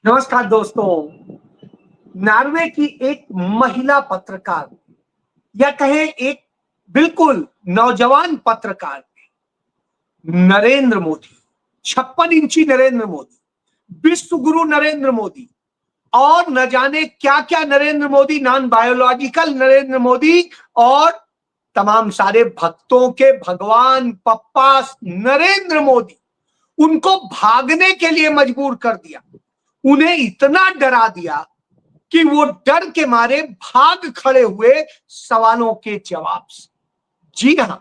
नमस्कार दोस्तों। नॉर्वे की एक महिला पत्रकार या कहें एक बिल्कुल नौजवान पत्रकार नरेंद्र मोदी, 56 इंची नरेंद्र मोदी, विश्व गुरु नरेंद्र मोदी और न जाने क्या क्या नरेंद्र मोदी, नॉन बायोलॉजिकल नरेंद्र मोदी और तमाम सारे भक्तों के भगवान पप्पा नरेंद्र मोदी उनको भागने के लिए मजबूर कर दिया। उन्हें इतना डरा दिया कि वो डर के मारे भाग खड़े हुए सवालों के जवाब से। जी हां,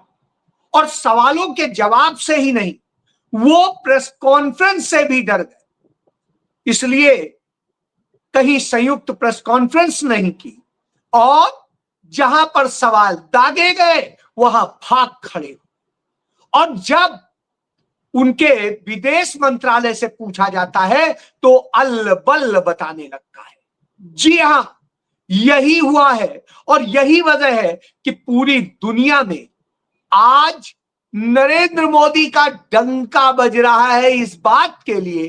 और सवालों के जवाब से ही नहीं, वो प्रेस कॉन्फ्रेंस से भी डर गए। इसलिए कहीं संयुक्त प्रेस कॉन्फ्रेंस नहीं की और जहां पर सवाल दागे गए वहां भाग खड़े। और जब उनके विदेश मंत्रालय से पूछा जाता है तो अल्ल बल्ल बताने लगता है। जी हां, यही हुआ है और यही वजह है कि पूरी दुनिया में आज नरेंद्र मोदी का डंका बज रहा है इस बात के लिए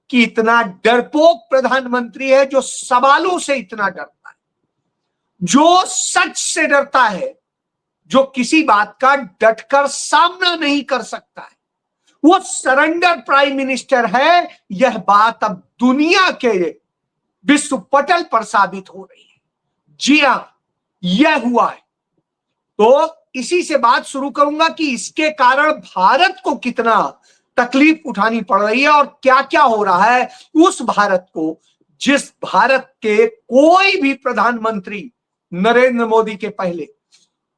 कि इतना डरपोक प्रधानमंत्री है जो सवालों से इतना डरता है, जो सच से डरता है, जो किसी बात का डटकर सामना नहीं कर सकता है। वो सरेंडर प्राइम मिनिस्टर है। यह बात अब दुनिया के विश्व पटल पर साबित हो रही है। जी हां, यह हुआ है। तो इसी से बात शुरू करूंगा कि इसके कारण भारत को कितना तकलीफ उठानी पड़ रही है और क्या क्या हो रहा है उस भारत को जिस भारत के कोई भी प्रधानमंत्री नरेंद्र मोदी के पहले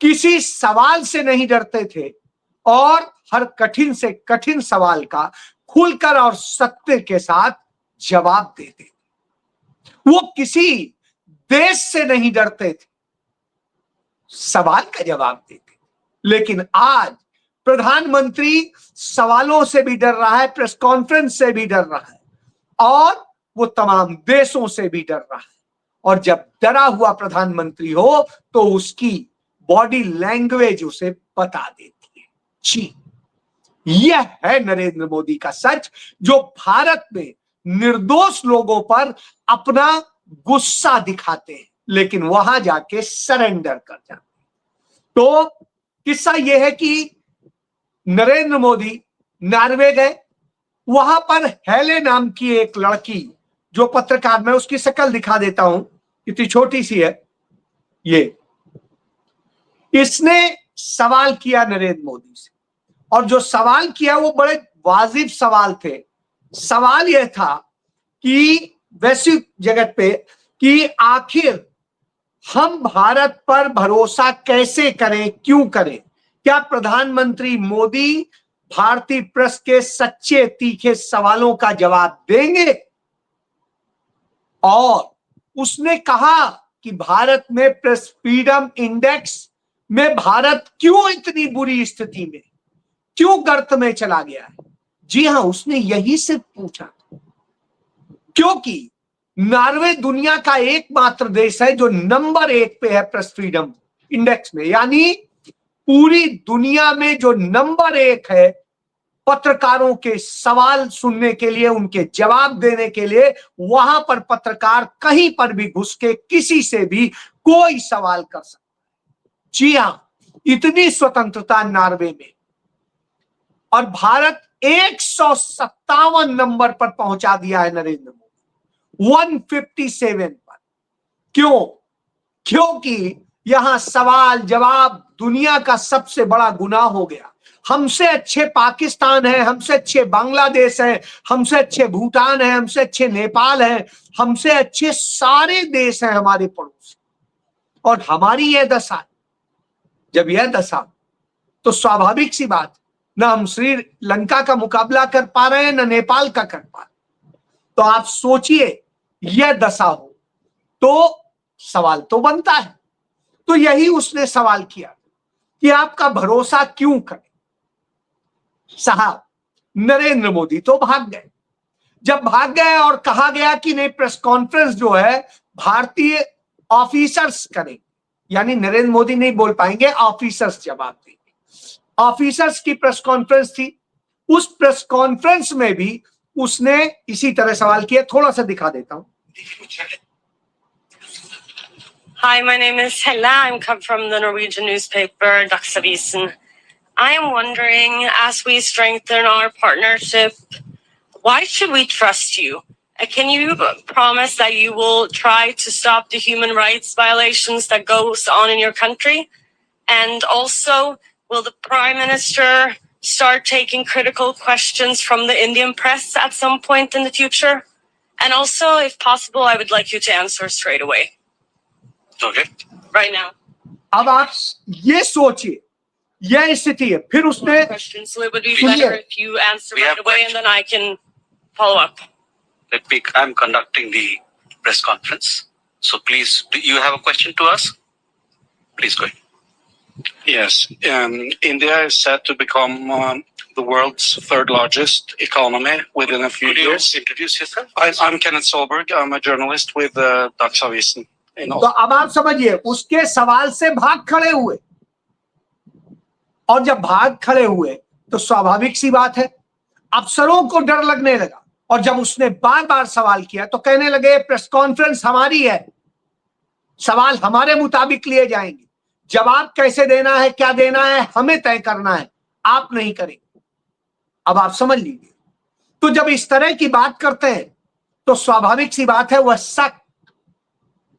किसी सवाल से नहीं डरते थे और हर कठिन से कठिन सवाल का खुलकर और सत्य के साथ जवाब देते थे। वो किसी देश से नहीं डरते थे, सवाल का जवाब देते। लेकिन आज प्रधानमंत्री सवालों से भी डर रहा है, प्रेस कॉन्फ्रेंस से भी डर रहा है और वो तमाम देशों से भी डर रहा है। और जब डरा हुआ प्रधानमंत्री हो तो उसकी बॉडी लैंग्वेज उसे बता देती है। जी, यह है नरेंद्र मोदी का सच, जो भारत में निर्दोष लोगों पर अपना गुस्सा दिखाते हैं लेकिन वहां जाके सरेंडर कर जाते हैं। तो किस्सा यह है कि नरेंद्र मोदी नॉर्वे गए। वहां पर हेले नाम की एक लड़की, जो पत्रकार, मैं उसकी शक्ल दिखा देता हूं, इतनी छोटी सी है ये। इसने सवाल किया नरेंद्र मोदी से और जो सवाल किया वो बड़े वाजिब सवाल थे। सवाल यह था कि वैश्विक जगत पे कि आखिर हम भारत पर भरोसा कैसे करें, क्यों करें? क्या प्रधानमंत्री मोदी भारतीय प्रेस के सच्चे तीखे सवालों का जवाब देंगे? और उसने कहा कि भारत में प्रेस फ्रीडम इंडेक्स में भारत क्यों इतनी बुरी स्थिति में, क्यों गर्त में चला गया है। जी हां, उसने यही से पूछा क्योंकि नॉर्वे दुनिया का एकमात्र देश है जो नंबर 1 पे है प्रेस फ्रीडम इंडेक्स में। यानी पूरी दुनिया में जो नंबर 1 है पत्रकारों के सवाल सुनने के लिए, उनके जवाब देने के लिए, वहां पर पत्रकार कहीं पर भी घुस के किसी से भी कोई सवाल कर सकता है। जी हां, इतनी स्वतंत्रता नॉर्वे में। और भारत 157 नंबर पर पहुंचा दिया है नरेंद्र मोदी, 157 पर। क्यों? क्योंकि यहां सवाल जवाब दुनिया का सबसे बड़ा गुनाह हो गया। हमसे अच्छे पाकिस्तान है, हमसे अच्छे बांग्लादेश है, हमसे अच्छे भूटान है, हमसे अच्छे नेपाल है, हमसे अच्छे सारे देश हैं हमारे पड़ोस। और हमारी यह दशा, जब यह दशा, तो स्वाभाविक सी बात, ना हम श्रीलंका का मुकाबला कर पा रहे हैं, ना नेपाल का कर पा रहे। तो आप सोचिए, यह दशा हो तो सवाल तो बनता है। तो यही उसने सवाल किया कि आपका भरोसा क्यों करें। साहब, नरेंद्र मोदी तो भाग गए। जब भाग गए और कहा गया कि नहीं, प्रेस कॉन्फ्रेंस जो है भारतीय ऑफिसर्स करें, यानी नरेंद्र मोदी नहीं बोल पाएंगे, ऑफिसर्स जवाब देंगे। ऑफिसर्स की प्रेस कॉन्फ्रेंस थी। उस प्रेस कॉन्फ्रेंस में भी उसने इसी तरह सवाल किया, थोड़ा सा दिखा देता हूं। Hi, my name is Hella. I'm come from the Norwegian newspaper Dagsavisen. I am wondering, as we strengthen our partnership, why should we trust you? Can you promise that you will try to stop the human rights violations that goes on in your country? And also, will the Prime Minister start taking critical questions from the Indian press at some point in the future? And also, if possible, I would like you to answer straight away. Okay. Right now. अब आप ये सोचिए, यह स्थिति है। फिर उसने Questions, so it would be better if you answer right away, and then I can follow up. I'm conducting the press conference. So please, do you have a question to us? Please go ahead. Yes. India is set to become the world's third largest economy within a few Could you years. introduce yourself? I'm Kenneth Solberg. I'm a journalist with Dagsavisen. तो अब आप समझिए, उसके सवाल से भाग खड़े हुए, और जब भाग खड़े हुए तो स्वाभाविक सी बात है, अफसरों को डर लगने लगा। और जब उसने बार बार सवाल किया तो कहने लगे प्रेस कॉन्फ्रेंस हमारी है, सवाल हमारे मुताबिक लिए जाएंगे, जवाब कैसे देना है, क्या देना है, हमें तय करना है, आप नहीं करेंगे। अब आप समझ लीजिए, तो जब इस तरह की बात करते हैं तो स्वाभाविक सी बात है, वह शक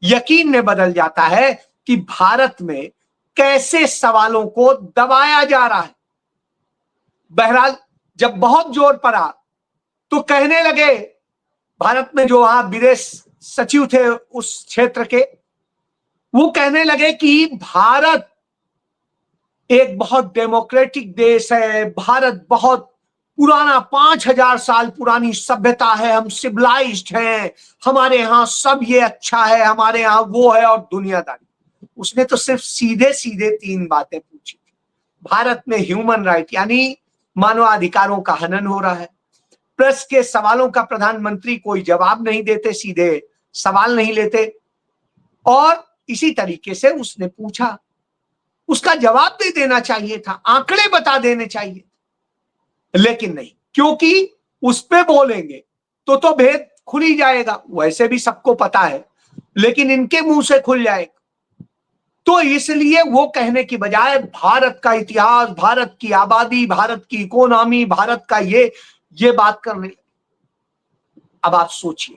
यकीन में बदल जाता है कि भारत में कैसे सवालों को दबाया जा रहा है। बहरहाल जब बहुत जोर पड़ा तो कहने लगे, भारत में जो वहां विदेश सचिव थे उस क्षेत्र के, वो कहने लगे कि भारत एक बहुत डेमोक्रेटिक देश है, भारत बहुत पुराना 5000 साल पुरानी सभ्यता है, हम सिविलाइज्ड हैं, हमारे यहाँ सब ये अच्छा है, हमारे यहाँ वो है, और दुनियादारी। उसने तो सिर्फ सीधे सीधे 3 बातें पूछी। भारत में ह्यूमन राइट यानी मानवाधिकारों का हनन हो रहा है, प्रेस के सवालों का प्रधानमंत्री कोई जवाब नहीं देते, सीधे सवाल नहीं लेते, और इसी तरीके से उसने पूछा, उसका जवाब भी देना चाहिए था, आंकड़े बता देने चाहिए, लेकिन नहीं, क्योंकि उस पे बोलेंगे तो भेद खुल ही जाएगा। वैसे भी सबको पता है, लेकिन इनके मुंह से खुल जाएगा। तो इसलिए वो कहने की बजाय भारत का इतिहास, भारत की आबादी, भारत की इकोनॉमी, भारत का ये बात करने लगे। अब आप सोचिए,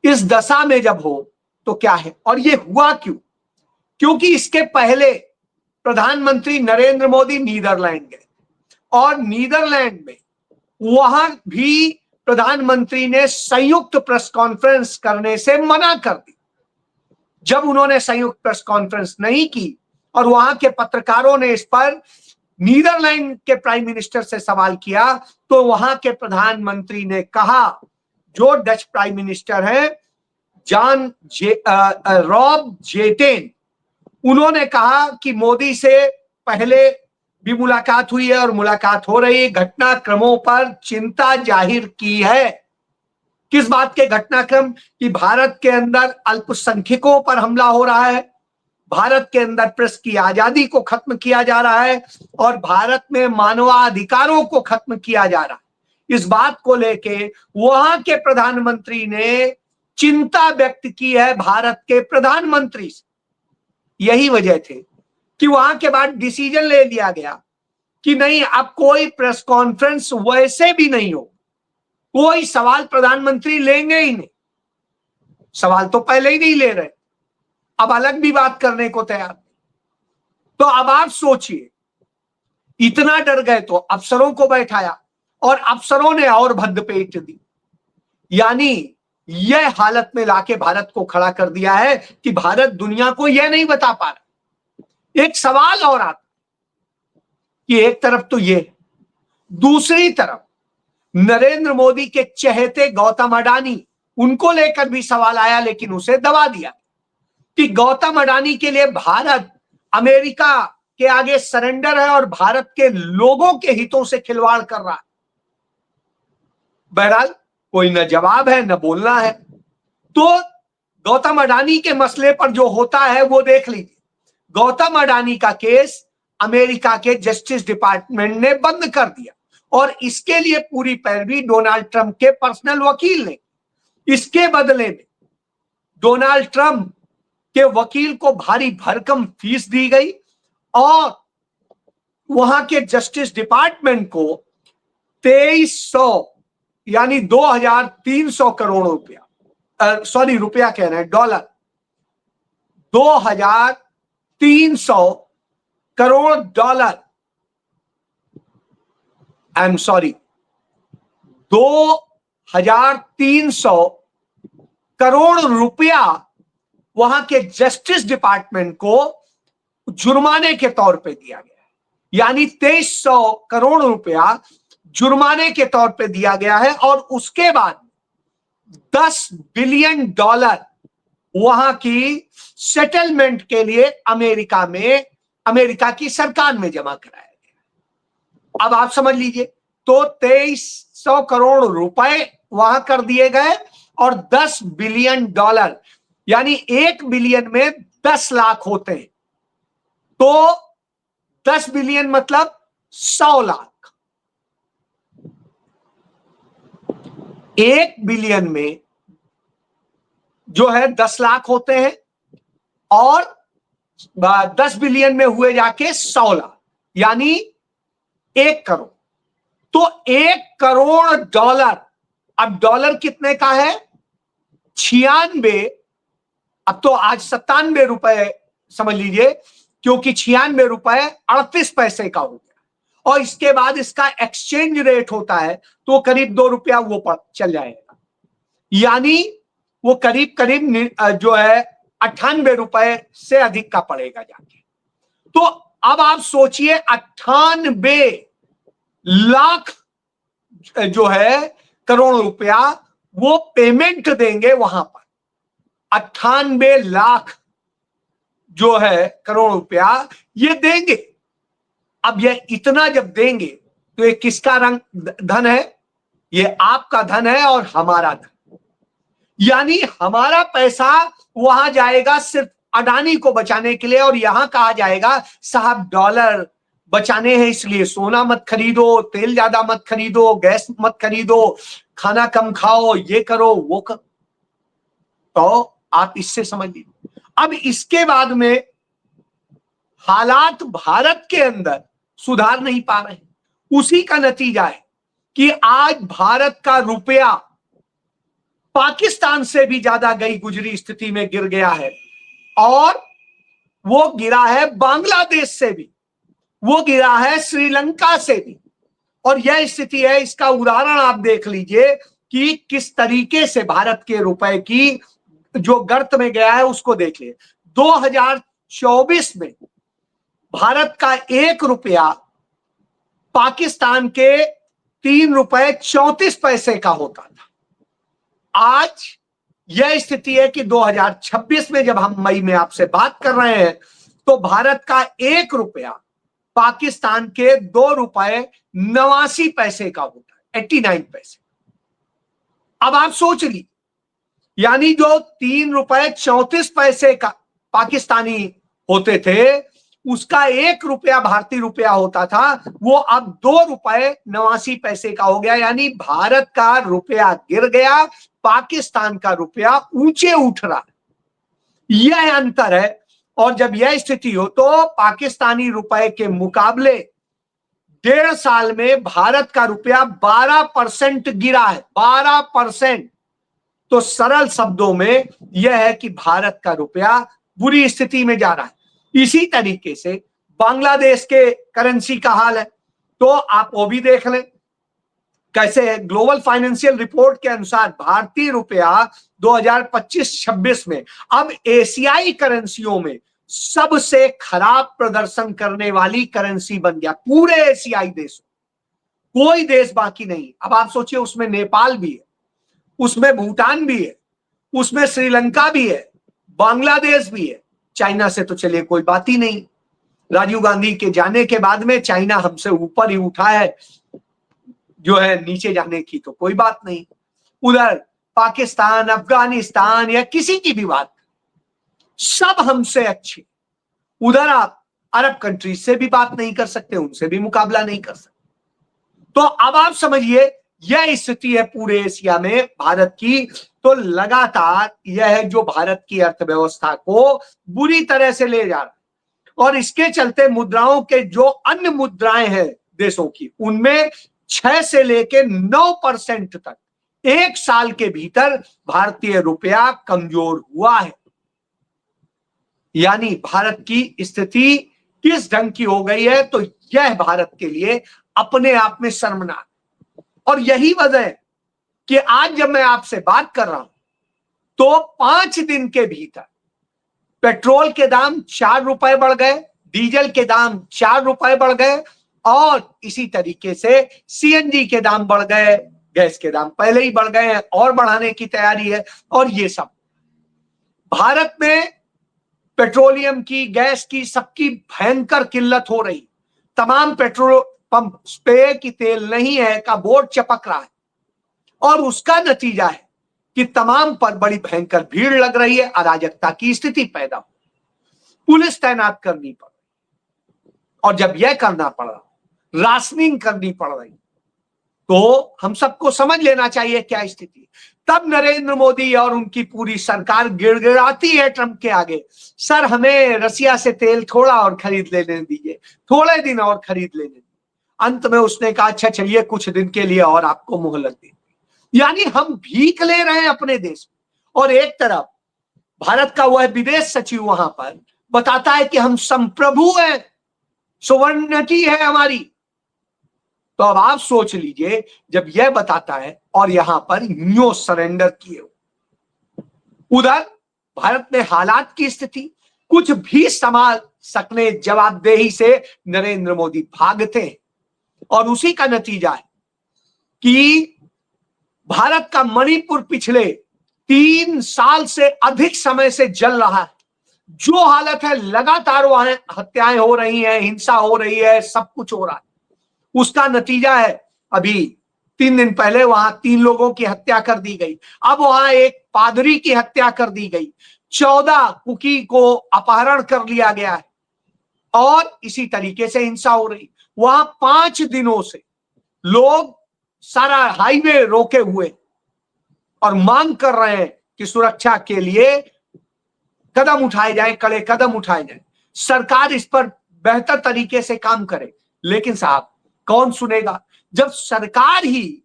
इस दशा में जब हो तो क्या है, और ये हुआ क्यों? क्योंकि इसके पहले प्रधानमंत्री नरेंद्र मोदी नीदरलैंड गए, और नीदरलैंड में वहां भी प्रधानमंत्री ने संयुक्त प्रेस कॉन्फ्रेंस करने से मना कर दी। जब उन्होंने संयुक्त प्रेस कॉन्फ्रेंस नहीं की और वहां के पत्रकारों ने इस पर नीदरलैंड के प्राइम मिनिस्टर से सवाल किया, तो वहां के प्रधानमंत्री ने कहा, जो डच प्राइम मिनिस्टर हैं रॉब जेटेन, उन्होंने कहा कि मोदी से पहले भी मुलाकात हुई है और मुलाकात हो रही है, घटनाक्रमों पर चिंता जाहिर की है। किस बात के घटनाक्रम? कि भारत के अंदर अल्पसंख्यकों पर हमला हो रहा है, भारत के अंदर प्रेस की आजादी को खत्म किया जा रहा है, और भारत में मानवाधिकारों को खत्म किया जा रहा है। इस बात को लेके वहां के प्रधानमंत्री ने चिंता व्यक्त की है भारत के प्रधानमंत्री से। यही वजह थी कि वहां के बाद डिसीजन ले लिया गया कि नहीं, अब कोई प्रेस कॉन्फ्रेंस वैसे भी नहीं हो, कोई सवाल प्रधानमंत्री लेंगे ही नहीं। सवाल तो पहले ही नहीं ले रहे, अब अलग भी बात करने को तैयार। तो अब आप सोचिए, इतना डर गए तो अफसरों को बैठाया, और अफसरों ने और भद्दपेट दी, यानी यह हालत में लाके भारत को खड़ा कर दिया है कि भारत दुनिया को यह नहीं बता पा रहा। एक सवाल और आता कि एक तरफ तो ये, दूसरी तरफ नरेंद्र मोदी के चहेते गौतम अडानी, उनको लेकर भी सवाल आया, लेकिन उसे दबा दिया कि गौतम अडानी के लिए भारत अमेरिका के आगे सरेंडर है और भारत के लोगों के हितों से खिलवाड़ कर रहा है। बहरहाल कोई न जवाब है न बोलना है। तो गौतम अडानी के मसले पर जो होता है वो देख लीजिए। गौतम अडानी का केस अमेरिका के जस्टिस डिपार्टमेंट ने बंद कर दिया, और इसके लिए पूरी पैरवी डोनाल्ड ट्रंप के पर्सनल वकील ने। इसके बदले में डोनाल्ड ट्रंप के वकील को भारी भरकम फीस दी गई और वहां के जस्टिस डिपार्टमेंट को 2300 यानी 2300 करोड़ रुपया, सॉरी रुपया कह रहे हैं, dollar, 2300 crore dollar, I am sorry, 2300 crore रुपया वहां के जस्टिस डिपार्टमेंट को जुर्माने के तौर पे दिया गया। यानी 2300 करोड़ रुपया जुर्माने के तौर पे दिया गया है और उसके बाद 10 बिलियन डॉलर वहां की सेटलमेंट के लिए अमेरिका की सरकार में जमा कराया गया। अब आप समझ लीजिए, तो 2300 करोड़ रुपए वहां कर दिए गए और 10 बिलियन डॉलर, यानी 1 बिलियन में 10 लाख होते हैं, तो 10 बिलियन मतलब 100 लाख। 1 बिलियन में जो है 10 लाख होते हैं और 10 बिलियन में हुए जाके 100 लाख, यानी 1 करोड़। तो 1 करोड़ डॉलर, अब डॉलर कितने का है? 96, अब तो आज 97 रुपए समझ लीजिए, क्योंकि 96 रुपए 38 पैसे का हो गया और इसके बाद इसका एक्सचेंज रेट होता है तो करीब 2 रुपया वो पर चल जाएगा, यानी वो करीब जो है 98 रुपए से अधिक का पड़ेगा जाके। तो अब आप सोचिए 98 लाख जो है करोड़ रुपया वो पेमेंट देंगे वहां पर। 98 लाख जो है करोड़ रुपया ये देंगे। अब ये इतना जब देंगे तो ये किसका धन है? ये आपका धन है और हमारा धन, यानी हमारा पैसा वहां जाएगा सिर्फ अडानी को बचाने के लिए और यहां कहा जाएगा साहब डॉलर बचाने हैं इसलिए सोना मत खरीदो, तेल ज्यादा मत खरीदो, गैस मत खरीदो, खाना कम खाओ, ये करो वो करो। तो आप इससे समझ लीजिए। अब इसके बाद में हालात भारत के अंदर सुधार नहीं पा रहे हैं। उसी का नतीजा है कि आज भारत का रुपया पाकिस्तान से भी ज्यादा गई गुजरी स्थिति में गिर गया है और वो गिरा है बांग्लादेश से भी, वो गिरा है श्रीलंका से भी। और यह स्थिति है, इसका उदाहरण आप देख लीजिए कि किस तरीके से भारत के रुपए की जो गर्त में गया है उसको देख लिए। 2024 में भारत का 1 रुपया पाकिस्तान के 3 रुपए 34 पैसे का होता था। आज यह स्थिति है कि 2026 में जब हम मई में आपसे बात कर रहे हैं तो भारत का 1 रुपया पाकिस्तान के 2 रुपए 89 पैसे का होता है, 89 पैसे। अब आप सोच लीजिए, यानी जो 3 रुपए 34 पैसे का पाकिस्तानी होते थे उसका 1 रुपया भारतीय रुपया होता था, वो अब 2 रुपए 89 पैसे का हो गया। यानी भारत का रुपया गिर गया, पाकिस्तान का रुपया ऊंचे उठ रहा, यह अंतर है। और जब यह स्थिति हो तो पाकिस्तानी रुपए के मुकाबले 1.5 साल में भारत का रुपया 12% गिरा है, 12%। तो सरल शब्दों में यह है कि भारत का रुपया बुरी स्थिति में जा रहा है। इसी तरीके से बांग्लादेश के करेंसी का हाल है, तो आप वो भी देख लें कैसे है। ग्लोबल फाइनेंशियल रिपोर्ट के अनुसार भारतीय रुपया 2025-26 में अब एशियाई करेंसियों में सबसे खराब प्रदर्शन करने वाली करेंसी बन गया। पूरे एशियाई देशों, कोई देश बाकी नहीं। अब आप सोचिए, उसमें नेपाल भी है, उसमें भूटान भी है, उसमें श्रीलंका भी है, बांग्लादेश भी है। चाइना से तो चलिए कोई बात ही नहीं, राजीव गांधी के जाने के बाद में चाइना हमसे ऊपर ही उठा है, जो है नीचे जाने की तो कोई बात नहीं। उधर पाकिस्तान, अफगानिस्तान या किसी की भी बात, सब हमसे अच्छे। उधर आप अरब कंट्रीज से भी बात नहीं कर सकते, उनसे भी मुकाबला नहीं कर सकते। तो अब आप समझिए यह स्थिति है पूरे एशिया में भारत की। तो लगातार यह जो भारत की अर्थव्यवस्था को बुरी तरह से ले जा रहा है और इसके चलते मुद्राओं के जो अन्य मुद्राएं हैं देशों की, उनमें 6 से लेकर 9% तक एक साल के भीतर भारतीय रुपया कमजोर हुआ है। यानी भारत की स्थिति किस ढंग की हो गई है, तो यह भारत के लिए अपने आप में शर्मनाक। और यही वजह है कि आज जब मैं आपसे बात कर रहा हूं तो 5 दिन के भीतर पेट्रोल के दाम 4 रुपए बढ़ गए, डीजल के दाम 4 रुपए बढ़ गए और इसी तरीके से सीएनजी के दाम बढ़ गए, गैस के दाम पहले ही बढ़ गए हैं और बढ़ाने की तैयारी है। और ये सब भारत में पेट्रोलियम की, गैस की, सबकी भयंकर किल्लत हो रही। तमाम पेट्रोल पंप पे कि तेल नहीं है का बोर्ड चपक रहा है और उसका नतीजा है कि तमाम पर बड़ी भयंकर भीड़ लग रही है, अराजकता की स्थिति पैदा हो, पुलिस तैनात करनी पड़ रही और जब यह करना पड़ रहा, राशनिंग करनी पड़ रही, तो हम सबको समझ लेना चाहिए क्या स्थिति। तब नरेंद्र मोदी और उनकी पूरी सरकार गिड़गिड़ाती है ट्रंप के आगे, सर हमें रसिया से तेल थोड़ा और खरीद लेने दीजिए, थोड़े दिन और खरीद लेने दीजिए। अंत में उसने कहा अच्छा चलिए कुछ दिन के लिए और आपको मोहलत दे। यानी हम भीख ले रहे हैं अपने देश में और एक तरफ भारत का वह विदेश सचिव वहां पर बताता है कि हम संप्रभु हैं, सोवर्निटी है हमारी। तो अब आप सोच लीजिए जब यह बताता है और यहां पर न्यू सरेंडर किए, उधर भारत में हालात की स्थिति कुछ भी संभाल सकने जवाबदेही से नरेंद्र मोदी भागते हैं और उसी का नतीजा है कि भारत का मणिपुर पिछले 3 साल से अधिक समय से जल रहा है। जो हालत है लगातार वहां हत्याएं हो रही हैं, हिंसा हो रही है, सब कुछ हो रहा है। उसका नतीजा है अभी 3 दिन पहले वहां 3 लोगों की हत्या कर दी गई, अब वहां एक पादरी की हत्या कर दी गई, 14 कुकी को अपहरण कर लिया गया है और इसी तरीके से हिंसा हो रही। वहां 5 दिनों से लोग सारा हाईवे रोके हुए और मांग कर रहे हैं कि सुरक्षा के लिए कदम उठाए जाएं, कड़े कदम उठाए जाएं, सरकार इस पर बेहतर तरीके से काम करे। लेकिन साहब कौन सुनेगा जब सरकार ही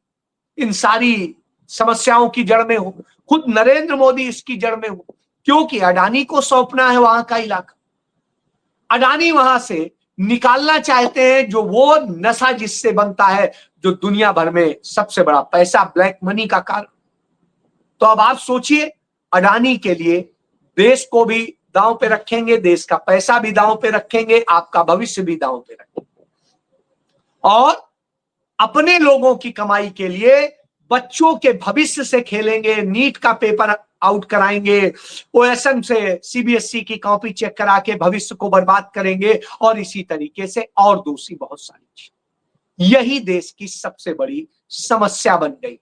इन सारी समस्याओं की जड़ में हो, खुद नरेंद्र मोदी इसकी जड़ में हो, क्योंकि अडानी को सौंपना है वहां का इलाका। अडानी वहां से निकालना चाहते हैं जो वो नशा जिससे बनता है जो दुनिया भर में सबसे बड़ा पैसा, ब्लैक मनी का कारण। तो अब आप सोचिए अडानी के लिए देश को भी दांव पे रखेंगे, देश का पैसा भी दांव पे रखेंगे, आपका भविष्य भी दांव पे रखेंगे और अपने लोगों की कमाई के लिए बच्चों के भविष्य से खेलेंगे, नीट का पेपर आउट कराएंगे, ओएसएम से सीबीएसई की कॉपी चेक करा के भविष्य को बर्बाद करेंगे और इसी तरीके से और दूसरी बहुत सारी चीज। यही देश की सबसे बड़ी समस्या बन गई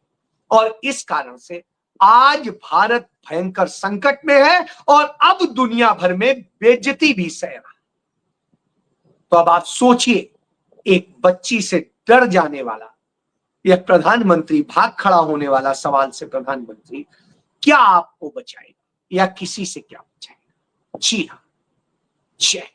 और इस कारण से आज भारत भयंकर संकट में है और अब दुनिया भर में बेइज्जती भी सह रहा है। तो अब आप सोचिए एक बच्ची से डर जाने वाला यह प्रधानमंत्री, भाग खड़ा होने वाला सवाल से प्रधानमंत्री क्या आपको बचाएगा या किसी से क्या बचाएगा? जी हाँ, जय।